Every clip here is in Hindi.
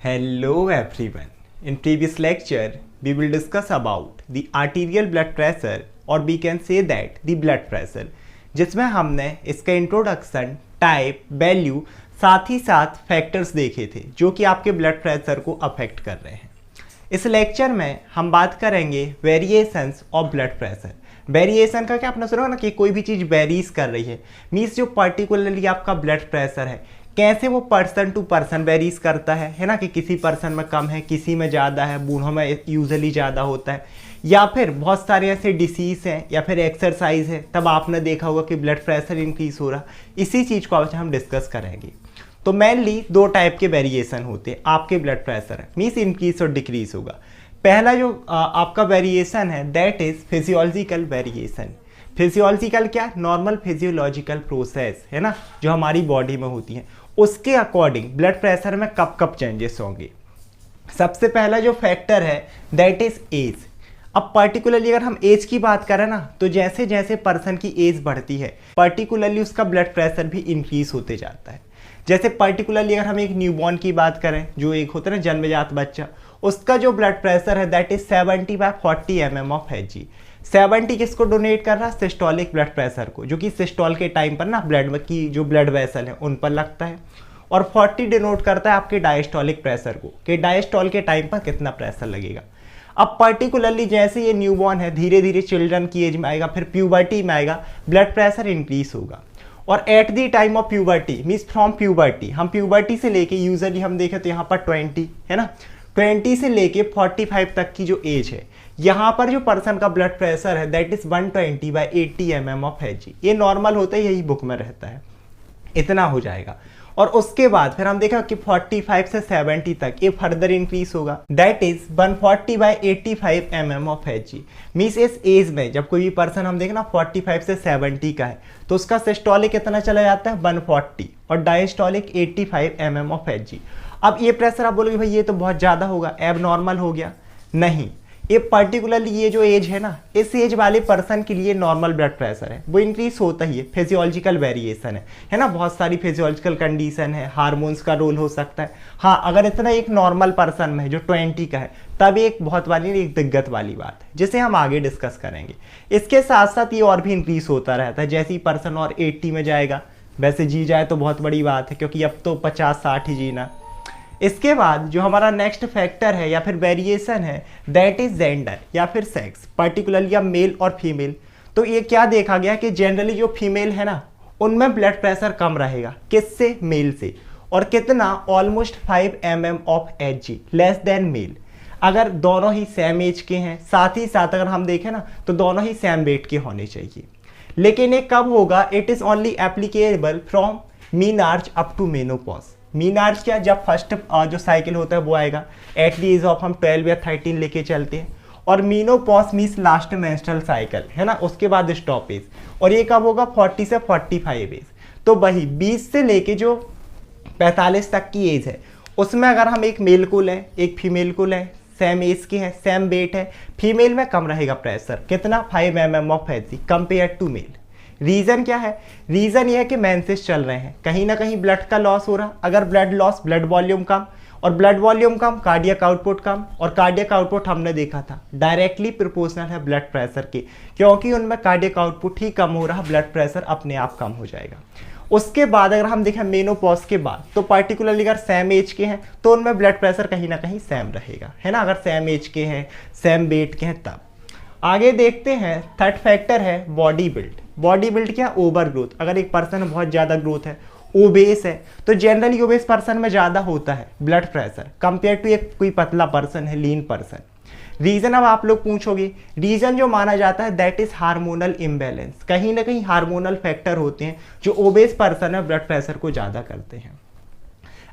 Hello everyone. In previous lecture, we will discuss about the arterial blood pressure or we can say that the blood pressure, जिसमें हमने इसका इंट्रोडक्शन, टाइप, वैल्यू साथ ही साथ फैक्टर्स देखे थे जो कि आपके ब्लड प्रेशर को अफेक्ट कर रहे हैं। इस लेक्चर में हम बात करेंगे variations of blood pressure. Variation का क्या आपने सुना ना कि कोई भी चीज़ वेरीज कर रही है, मीन्स जो पर्टिकुलरली आपका ब्लड प्रेशर है कैसे वो पर्सन टू पर्सन वेरीज करता है ना, कि किसी पर्सन में कम है, किसी में ज़्यादा है, बूढ़ों में यूजुअली ज़्यादा होता है, या फिर बहुत सारे ऐसे डिसीज़ हैं या फिर एक्सरसाइज है तब आपने देखा होगा कि ब्लड प्रेशर इंक्रीज हो रहा। इसी चीज़ को आज हम डिस्कस करेंगे। तो मेनली दो टाइप के वेरिएशन होते हैं आपके ब्लड प्रेशर, मीन्स इंक्रीज और डिक्रीज होगा। पहला जो आपका वेरिएशन है that is physiological variation. Physiological क्या, नॉर्मल फिजियोलॉजिकल प्रोसेस है ना जो हमारी बॉडी में होती है, उसके अकॉर्डिंग ब्लड प्रेशर में कब कब चेंजेस होंगे। सबसे पहला जो फैक्टर है दैट इज एज। अब पर्टिकुलरली अगर हम एज की बात करें ना तो जैसे जैसे पर्सन की एज बढ़ती है पर्टिकुलरली उसका ब्लड प्रेशर भी इंक्रीज होते जाता है। जैसे पर्टिकुलरली अगर हम एक न्यूबॉर्न की बात करें, जो एक होता है ना जन्मजात बच्चा, उसका जो ब्लड प्रेशर है that is 70/40 mm of Hg। 70 किसको डोनेट कर रहा है, सिस्टोलिक ब्लड प्रेशर को, जो कि सिस्टोल के टाइम पर ना ब्लड की जो ब्लड वेसल है उन पर लगता है, और 40 डिनोट करता है आपके डायस्टोलिक प्रेशर को, कि डायस्टोल के टाइम पर कितना प्रेशर लगेगा। अब पर्टिकुलरली जैसे ये न्यूबॉर्न है धीरे धीरे चिल्ड्रन की एज में आएगा, फिर प्यूबर्टी में आएगा, ब्लड प्रेशर इंक्रीज होगा। और at the time of puberty means from puberty, हम प्यूबर्टी से लेके यूजुअली हम देखें तो यहाँ पर 20 है ना, 20 से लेके 45 तक की जो एज है यहाँ पर जो पर्सन का ब्लड प्रेशर है that is 120/80 mm of Hg। ये नॉर्मल होता है, यही बुक में रहता है, इतना हो जाएगा। और उसके बाद फिर हम देखा कि 45 से 70 तक ये फर्दर इंक्रीज होगा, that is 140/85 mm of Hg। Means इस एज में जब कोई भी पर्सन हम देखें ना 45 से 70 का है तो उसका सिस्टोलिक कितना चला जाता है 140 और डायस्टोलिक 85 mm ऑफ Hg। अब ये प्रेशर आप बोलोगे भाई ये तो बहुत ज़्यादा होगा, एब नॉर्मल हो गया। नहीं, ये पर्टिकुलरली ये जो एज है ना इस एज वाले पर्सन के लिए नॉर्मल ब्लड प्रेशर है वो इंक्रीज होता ही है। फिजियोलॉजिकल वेरिएशन है ना, बहुत सारी फिजियोलॉजिकल कंडीशन है, हार्मोन्स का रोल हो सकता है। हाँ, अगर इतना एक नॉर्मल पर्सन में है जो 20 का है तब एक बहुत वाली एक दिक्कत वाली बात है जिसे हम आगे डिस्कस करेंगे। इसके साथ साथ ये और भी इंक्रीज होता रहता है, जैसे ही पर्सन और 80 में जाएगा, वैसे जी जाए तो बहुत बड़ी बात है क्योंकि अब तो 50-60 ही जीना। इसके बाद जो हमारा नेक्स्ट फैक्टर है या फिर वेरिएशन है दैट इज जेंडर या फिर सेक्स, पर्टिकुलरली या मेल और फीमेल। तो ये क्या देखा गया कि जनरली जो फीमेल है ना उनमें ब्लड प्रेशर कम रहेगा, किससे, मेल से, और कितना, almost 5 mm of Hg less than male. अगर दोनों ही सेम एज के हैं, साथ ही साथ अगर हम देखें ना तो दोनों ही सेम वेट के होने चाहिए। लेकिन ये कब होगा, it is only applicable from menarche up to menopause. Menarche क्या, जब फर्स्ट जो साइकिल होता है वो आएगा एट द एज ऑफ हम 12 या 13 लेके चलते हैं, और menopause means last menstrual cycle है ना, उसके बाद स्टॉपेज, और ये कब होगा 40 से 45 एज। तो वही 20 से लेके जो 45 तक की एज है उसमें अगर हम एक मेल को लें एक फीमेल को लें, सेम एज के हैं, सेम वेट है, फीमेल में कम रहेगा प्रेशर, कितना, 5 mm of Hg compare to male. Reason क्या है, रीज़न ये है कि मेंसेस चल रहे हैं, कहीं ना कहीं ब्लड का लॉस हो रहा, अगर ब्लड लॉस ब्लड वॉल्यूम कम, और ब्लड वॉल्यूम कम कार्डियक आउटपुट कम, और कार्डियक आउटपुट हमने देखा था डायरेक्टली प्रोपोर्शनल है ब्लड प्रेशर के, क्योंकि उनमें कार्डियक आउटपुट ही कम हो रहा, ब्लड प्रेशर अपने आप कम हो जाएगा। उसके बाद अगर हम देखें मेनोपॉज के बाद तो पर्टिकुलरली अगर सेम एज के हैं तो उनमें ब्लड प्रेशर कहीं ना कहीं सेम रहेगा, है ना, अगर सेम एज के हैं, सेम वेट के हैं तब। आगे देखते हैं, थर्ड फैक्टर है बॉडी बिल्ड। बॉडी बिल्ड क्या, ओवर ग्रोथ। अगर एक पर्सन बहुत ज़्यादा ग्रोथ है, ओबेस है, तो जनरली ओबेस पर्सन में ज़्यादा होता है ब्लड प्रेशर कंपेयर टू एक कोई पतला पर्सन है, लीन पर्सन। रीज़न अब आप लोग पूछोगे, रीज़न जो माना जाता है दैट इज़ हार्मोनल इम्बैलेंस। कहीं ना कहीं हार्मोनल फैक्टर होते हैं जो ओबेस पर्सन है ब्लड प्रेशर को ज़्यादा करते हैं।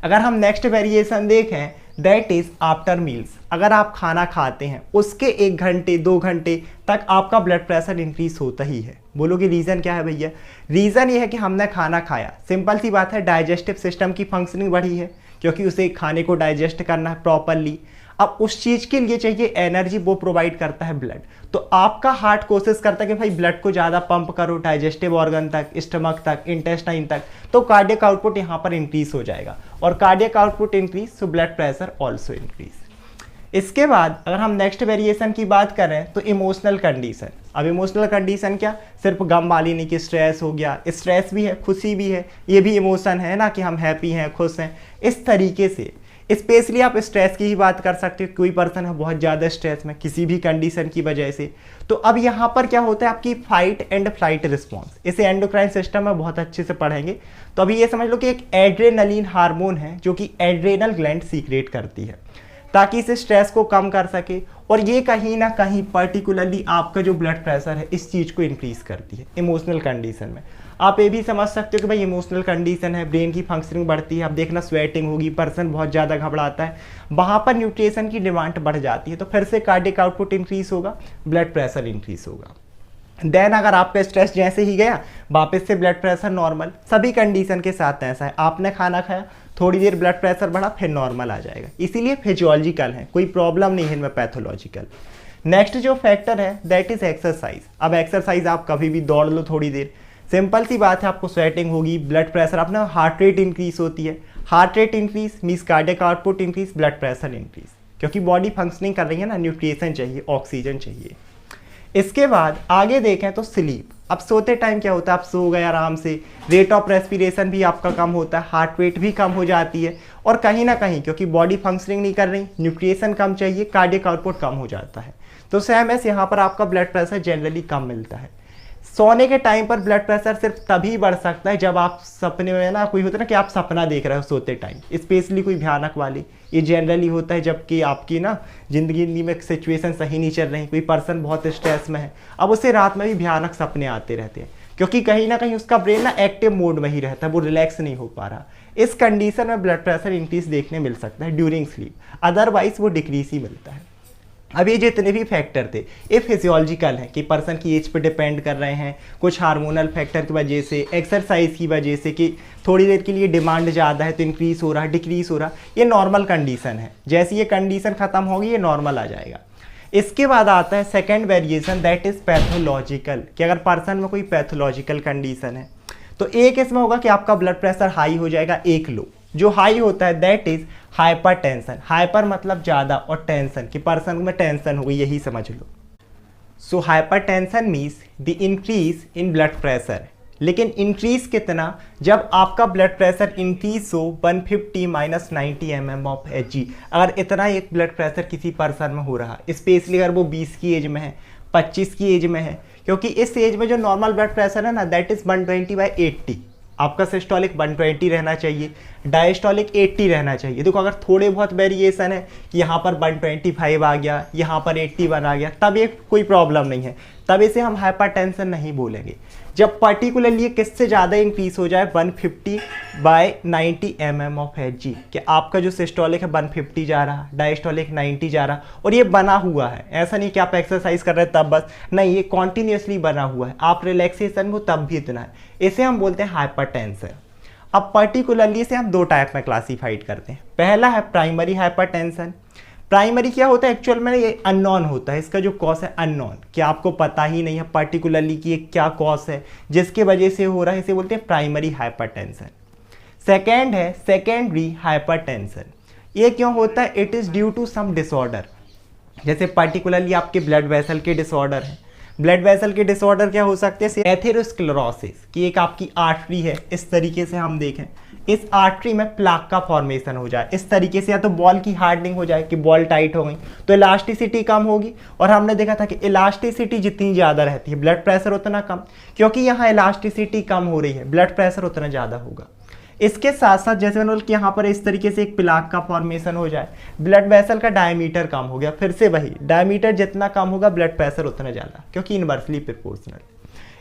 अगर हम नेक्स्ट वेरिएशन देखें दैट इज आफ्टर मील्स, अगर आप खाना खाते हैं उसके 1 घंटे 2 घंटे तक आपका ब्लड प्रेशर इंक्रीज होता ही है। बोलोगे रीज़न क्या है भैया, रीज़न ये है कि हमने खाना खाया, सिंपल सी बात है, डाइजेस्टिव सिस्टम की फंक्शनिंग बढ़ी है क्योंकि उसे खाने को डाइजेस्ट करना है प्रॉपरली। अब उस चीज के लिए चाहिए एनर्जी, वो प्रोवाइड करता है ब्लड। तो आपका हार्ट कोशिश करता है कि भाई ब्लड को ज्यादा पंप करो डाइजेस्टिव ऑर्गन तक, स्टमक तक, इंटेस्टाइन तक, तो कार्डियक आउटपुट यहाँ पर इंक्रीज हो जाएगा, और कार्डियक आउटपुट इंक्रीज तो ब्लड प्रेशर ऑल्सो इंक्रीज। इसके बाद अगर हम नेक्स्ट वेरिएशन की बात करें तो इमोशनल कंडीशन। अब इमोशनल कंडीशन क्या, सिर्फ गम वाली नहीं कि स्ट्रेस हो गया, स्ट्रेस भी है, खुशी भी है, ये भी इमोशन है ना कि हम हैप्पी हैं, खुश हैं। इस तरीके से स्पेशली आप स्ट्रेस की ही बात कर सकते हो, कोई पर्सन है बहुत ज़्यादा स्ट्रेस में किसी भी कंडीशन की वजह से, तो अब यहाँ पर क्या होता है आपकी फाइट एंड फ्लाइट रिस्पॉन्स। इसे एंडोक्राइन सिस्टम में बहुत अच्छे से पढ़ेंगे। तो अभी ये समझ लो कि एक एड्रेनलिन हार्मोन है जो कि एड्रेनल ग्लैंड सीक्रेट करती है ताकि इसे स्ट्रेस को कम कर सके, और ये कहीं ना कहीं पर्टिकुलरली आपका जो ब्लड प्रेशर है इस चीज़ को इंक्रीज करती है इमोशनल कंडीशन में। आप ये भी समझ सकते हो कि भाई इमोशनल कंडीशन है, ब्रेन की फंक्शनिंग बढ़ती है, अब देखना स्वेटिंग होगी, पर्सन बहुत ज़्यादा घबराता है, वहाँ पर न्यूट्रिशन की डिमांड बढ़ जाती है, तो फिर से कार्डियक आउटपुट इंक्रीज होगा, ब्लड प्रेशर इंक्रीज होगा। देन अगर आपका स्ट्रेस जैसे ही गया वापस से ब्लड प्रेशर नॉर्मल। सभी कंडीशन के साथ ऐसा है, आपने खाना खाया थोड़ी देर ब्लड प्रेशर बढ़ा फिर नॉर्मल आ जाएगा, इसीलिए फिजियोलॉजिकल है, कोई प्रॉब्लम नहीं है इनमें पैथोलॉजिकल। नेक्स्ट जो फैक्टर है दैट इज एक्सरसाइज। अब एक्सरसाइज आप कभी भी दौड़ लो थोड़ी देर, सिंपल सी बात है, आपको स्वेटिंग होगी, ब्लड प्रेशर, अपना हार्ट रेट इंक्रीज होती है, heart rate increase means cardiac output increase, blood pressure increase, क्योंकि बॉडी फंक्शनिंग कर रही है ना, न्यूट्रिशन चाहिए, ऑक्सीजन चाहिए। इसके बाद आगे देखें तो स्लीप। अब सोते टाइम क्या होता है, आप सो गए आराम से, रेट ऑफ रेस्पिरेशन भी आपका कम होता है, हार्ट रेट भी कम हो जाती है, और कहीं ना कहीं क्योंकि बॉडी फंक्शनिंग नहीं कर रही, न्यूट्रिशन कम चाहिए, कार्डियक आउटपुट कम हो जाता है। तो सेम ऐसे यहाँ पर आपका ब्लड प्रेशर जनरली कम मिलता है। सोने के टाइम पर ब्लड प्रेशर सिर्फ तभी बढ़ सकता है जब आप सपने में ना, कोई होता है ना कि आप सपना देख रहे हो सोते टाइम, स्पेशली कोई भयानक वाली, ये जनरली होता है जबकि आपकी ना जिंदगी में सिचुएशन सही नहीं चल रही, कोई पर्सन बहुत स्ट्रेस में है, अब उसे रात में भी भयानक सपने आते रहते हैं, क्योंकि कहीं ना कहीं उसका ब्रेन ना एक्टिव मोड में ही रहता है, वो रिलैक्स नहीं हो पा रहा। इस कंडीशन में ब्लड प्रेशर इंक्रीज देखने मिल सकता है ड्यूरिंग स्लीप, अदरवाइज वो डिक्रीज ही मिलता है। अब ये जितने भी फैक्टर थे ये फिजियोलॉजिकल हैं कि पर्सन की एज पे डिपेंड कर रहे हैं, कुछ हार्मोनल फैक्टर की वजह से, एक्सरसाइज की वजह से कि थोड़ी देर के लिए डिमांड ज़्यादा है तो इंक्रीज हो रहा है, डिक्रीज हो रहा, ये नॉर्मल कंडीशन है। जैसे ये कंडीशन खत्म होगी ये नॉर्मल आ जाएगा। इसके बाद आता है second variation that is pathological, कि अगर पर्सन में कोई पैथोलॉजिकल कंडीशन है तो एक इसमें होगा कि आपका ब्लड प्रेशर हाई हो जाएगा, एक लो। जो हाई होता है that is hyper tension, hyper मतलब ज़्यादा और टेंशन कि पर्सन में टेंशन हो गई, यही समझ लो। So hypertension means the increase in blood pressure, लेकिन इंक्रीज कितना, जब आपका ब्लड प्रेशर इंक्रीज हो 150 - 90 mm ऑफ Hg। अगर इतना एक ब्लड प्रेशर किसी पर्सन में हो रहा, स्पेशली अगर वो 20 की एज में है, 25 की एज में है, क्योंकि इस एज में जो नॉर्मल ब्लड प्रेशर है ना दैट इज 120/80, आपका सिस्टोलिक 120 रहना चाहिए, डायस्टोलिक 80 रहना चाहिए। देखो अगर थोड़े बहुत वेरिएशन है कि यहाँ पर 125 आ गया, यहाँ पर 81 आ गया, तब ये कोई प्रॉब्लम नहीं है, तब इसे हम हाइपरटेंशन नहीं बोलेंगे। जब पर्टिकुलरली किससे ज़्यादा इंक्रीज हो जाए 150/90 mm ऑफ Hg, कि आपका जो सिस्टोलिक है 150 जा रहा, डायस्टोलिक 90 जा रहा, और ये बना हुआ है, ऐसा नहीं कि आप एक्सरसाइज कर रहे हैं तब बस, नहीं, ये कॉन्टिन्यूसली बना हुआ है, आप रिलैक्सेशन हो तब भी इतना है, इसे हम बोलते हैं हाइपरटेंशन। अब पर्टिकुलरली इसे हम दो टाइप में क्लासीफाइड करते हैं। पहला है प्राइमरी हाइपरटेंशन। प्राइमरी क्या होता है एक्चुअल में, ये अननोन होता है, इसका जो कॉज है अननोन, कि आपको पता ही नहीं है पर्टिकुलरली कि ये क्या कॉज है जिसके वजह से हो रहा है, इसे बोलते हैं प्राइमरी हाइपरटेंशन। सेकेंड है सेकेंडरी हाइपरटेंशन। ये क्यों होता है, it is due to some disorder, जैसे पर्टिकुलरली आपके ब्लड वेसल के डिसऑर्डर हैं। ब्लड वेसल के डिसऑर्डर क्या हो सकते हैं, एथेरोस्क्लेरोसिस, कि एक आपकी आर्टरी है, इस तरीके से हम देखें, इस आर्टरी में प्लाक का फॉर्मेशन हो जाए इस तरीके से, या तो बॉल की हार्डनिंग हो जाए कि बॉल टाइट हो गई तो इलास्टिसिटी कम होगी, और हमने देखा था कि इलास्टिसिटी जितनी ज़्यादा रहती है ब्लड प्रेशर उतना कम, क्योंकि यहाँ इलास्टिसिटी कम हो रही है, ब्लड प्रेशर उतना ज़्यादा होगा। इसके साथ साथ जैसे मैंने बोला कि यहाँ पर इस तरीके से एक प्लाक का फॉर्मेशन हो जाए, ब्लड वेसल का डायमीटर कम हो गया, फिर से वही डायमीटर जितना कम होगा ब्लड प्रेशर उतना ज़्यादा, क्योंकि इनवर्सली प्रोपोर्शनल।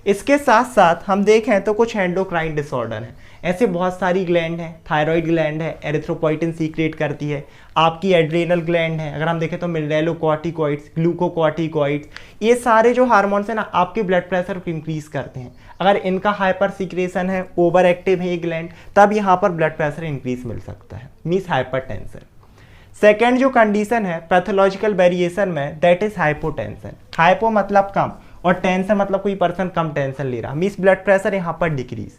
इसके साथ साथ हम देखें तो कुछ एंडोक्राइन डिसऑर्डर हैं, ऐसे बहुत सारी ग्लैंड हैं, थायराइड ग्लैंड है, एरिथ्रोपोइटिन सीक्रेट करती है, आपकी एड्रेनल ग्लैंड है, अगर हम देखें तो मिनरेलोकॉर्टिकॉइड्स, ग्लूकोकॉर्टिकॉइड्स, ये सारे जो हार्मोन्स हैं ना आपके ब्लड प्रेशर को इंक्रीज करते हैं। अगर इनका हाइपर सीक्रेशन है, ओवर एक्टिव है ये ग्लैंड, तब यहाँ पर ब्लड प्रेशर इंक्रीज मिल सकता है, मीन्स हाइपरटेंशन। सेकेंड जो कंडीशन है पैथोलॉजिकल वेरिएशन में, दैट इज हाइपोटेंशन। हाइपो मतलब कम और टेंशन मतलब कोई पर्सन कम टेंशन ले रहा, मीन्स ब्लड प्रेशर यहाँ पर डिक्रीज।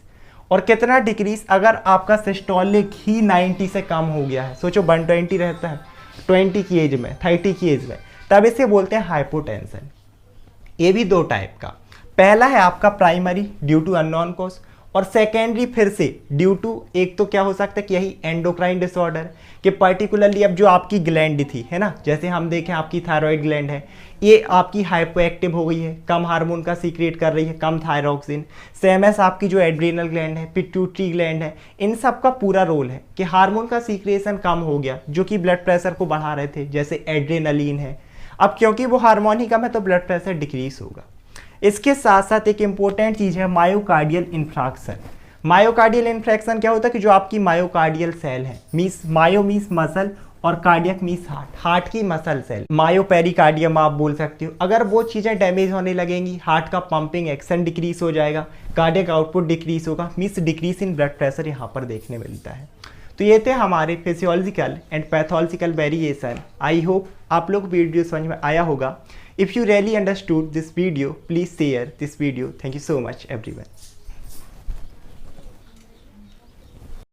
और कितना डिक्रीज, अगर आपका सिस्टोलिक ही 90 से कम हो गया है, सोचो 120 रहता है 20 की एज में, 30 की एज में, तब इसे बोलते हैं हाइपोटेंशन। ये भी दो टाइप का, पहला है आपका primary due to unknown cause, और सेकेंडरी फिर से ड्यू टू, एक तो क्या हो सकता है कि यही एंडोक्राइन डिसऑर्डर, कि पर्टिकुलरली अब जो आपकी ग्लैंड थी है ना, जैसे हम देखें आपकी थायराइड ग्लैंड है, ये आपकी हाइपो एक्टिव हो गई है, कम हार्मोन का सीक्रेट कर रही है, कम थायरॉक्सिन। सेम एस आपकी जो एड्रिनल ग्लैंड है, पिट्यूटरी ग्लैंड है, इन सब का पूरा रोल है कि हार्मोन का सीक्रेशन कम हो गया जो कि ब्लड प्रेशर को बढ़ा रहे थे, जैसे एड्रेनलिन है। अब क्योंकि वो हार्मोन ही कम है तो ब्लड प्रेशर डिक्रीज होगा। इसके साथ साथ एक इंपॉर्टेंट चीज़ है मायोकार्डियल इन्फ्रैक्शन। मायोकार्डियल इन्फ्रैक्शन क्या होता है कि जो आपकी मायोकार्डियल सेल है, मीस मायो मीस मसल और कार्डियक मीस हार्ट, हार्ट की मसल सेल, मायोपेरिकार्डियम आप बोल सकते हो, अगर वो चीज़ें डैमेज होने लगेंगी, हार्ट का पंपिंग एक्शन डिक्रीज हो जाएगा, कार्डियक आउटपुट डिक्रीज होगा, मीस डिक्रीज इन ब्लड प्रेशर यहाँ पर देखने मिलता है। तो ये थे हमारे physiological and pathological variation. I hope आप लोग वीडियो समझ में आया होगा। If you really understood this video, please share this video. Thank you so much everyone.